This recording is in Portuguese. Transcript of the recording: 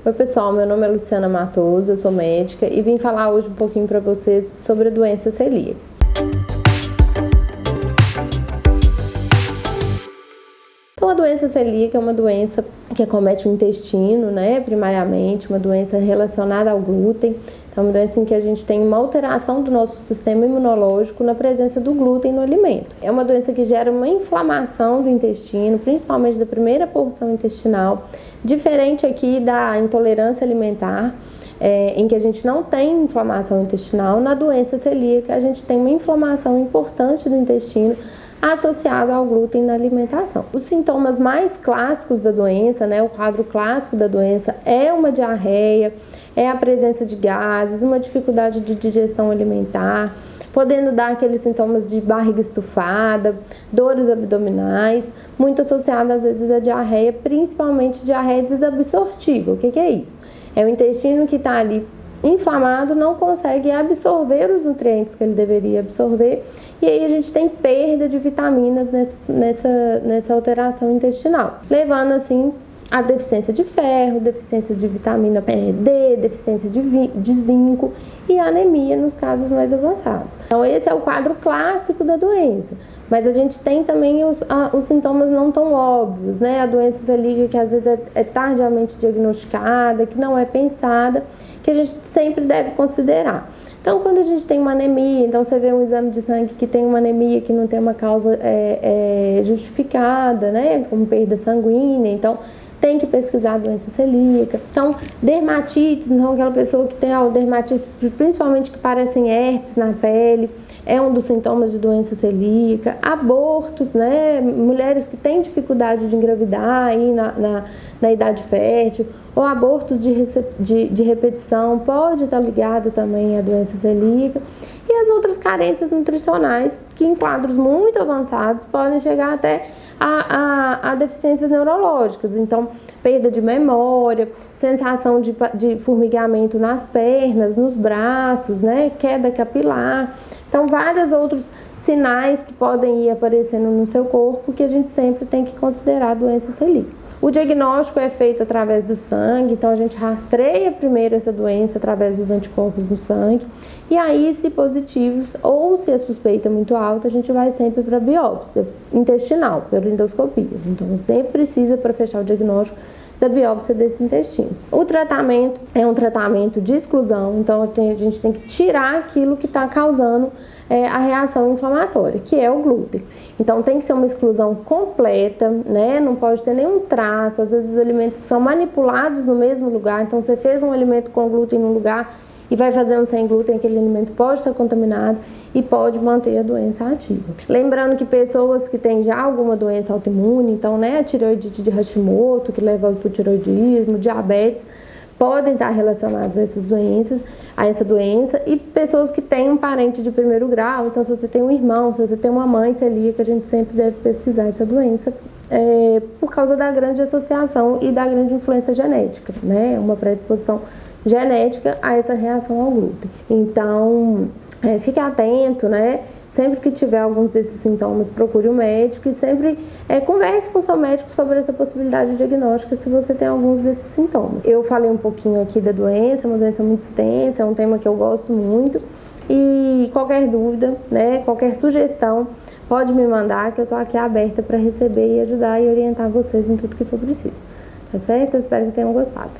Oi pessoal, meu nome é Luciana Matoso, eu sou médica e vim falar hoje um pouquinho para vocês sobre a doença celíaca. Então a doença celíaca é uma doença que acomete o intestino, primariamente, uma doença relacionada ao glúten. Então é uma doença em que a gente tem uma alteração do nosso sistema imunológico na presença do glúten no alimento. É uma doença que gera uma inflamação do intestino, principalmente da primeira porção intestinal, diferente aqui da intolerância alimentar, em que a gente não tem inflamação intestinal. Na doença celíaca a gente tem uma inflamação importante do intestino associado ao glúten na alimentação. Os sintomas mais clássicos da doença, o quadro clássico da doença é uma diarreia, é a presença de gases, uma dificuldade de digestão alimentar, podendo dar aqueles sintomas de barriga estufada, dores abdominais, muito associado às vezes à diarreia, principalmente diarreia desabsortiva. O que é isso? É o intestino que está ali inflamado, não consegue absorver os nutrientes que ele deveria absorver, e aí a gente tem perda de vitaminas nessa alteração intestinal, levando assim a deficiência de ferro, deficiência de vitamina D, deficiência de zinco e anemia nos casos mais avançados. Então esse é o quadro clássico da doença, mas a gente tem também os sintomas não tão óbvios, a doença celíaca que às vezes é tardiamente diagnosticada, que não é pensada, que a gente sempre deve considerar. Então, quando a gente tem uma anemia, então você vê um exame de sangue que tem uma anemia que não tem uma causa justificada, como perda sanguínea, então tem que pesquisar a doença celíaca. Então, dermatites, então aquela pessoa que tem dermatites, principalmente que parecem herpes na pele, é um dos sintomas de doença celíaca. Abortos, mulheres que têm dificuldade de engravidar aí na idade fértil, ou abortos de repetição, pode estar ligado também à doença celíaca. E as outras carências nutricionais, que em quadros muito avançados podem chegar até a deficiências neurológicas. Então, perda de memória, sensação de formigamento nas pernas, nos braços, queda capilar. Então, vários outros sinais que podem ir aparecendo no seu corpo que a gente sempre tem que considerar a doença celíaca. O diagnóstico é feito através do sangue, então a gente rastreia primeiro essa doença através dos anticorpos no sangue, e aí, se positivos ou se a suspeita é muito alta, a gente vai sempre para a biópsia intestinal, pela endoscopia. Então, sempre precisa, para fechar o diagnóstico, da biópsia desse intestino. O tratamento é um tratamento de exclusão, então a gente tem que tirar aquilo que está causando a reação inflamatória, que é o glúten. Então tem que ser uma exclusão completa, não pode ter nenhum traço. Às vezes os alimentos são manipulados no mesmo lugar, então você fez um alimento com glúten num lugar e vai fazer um sem glúten, aquele alimento pode estar contaminado e pode manter a doença ativa. Lembrando que pessoas que têm já alguma doença autoimune, então a tireoidite de Hashimoto, que leva ao hipotireoidismo, diabetes, podem estar relacionados a essa doença, e pessoas que têm um parente de primeiro grau. Então, se você tem um irmão, se você tem uma mãe celíaca, a gente sempre deve pesquisar essa doença por causa da grande associação e da grande influência genética, uma predisposição genética a essa reação ao glúten. Então, fique atento, sempre que tiver alguns desses sintomas, procure um médico e sempre converse com o seu médico sobre essa possibilidade diagnóstica se você tem alguns desses sintomas. Eu falei um pouquinho aqui da doença, é uma doença muito extensa, é um tema que eu gosto muito, e qualquer dúvida, qualquer sugestão, pode me mandar, que eu estou aqui aberta para receber e ajudar e orientar vocês em tudo que for preciso. Tá certo? Eu espero que tenham gostado.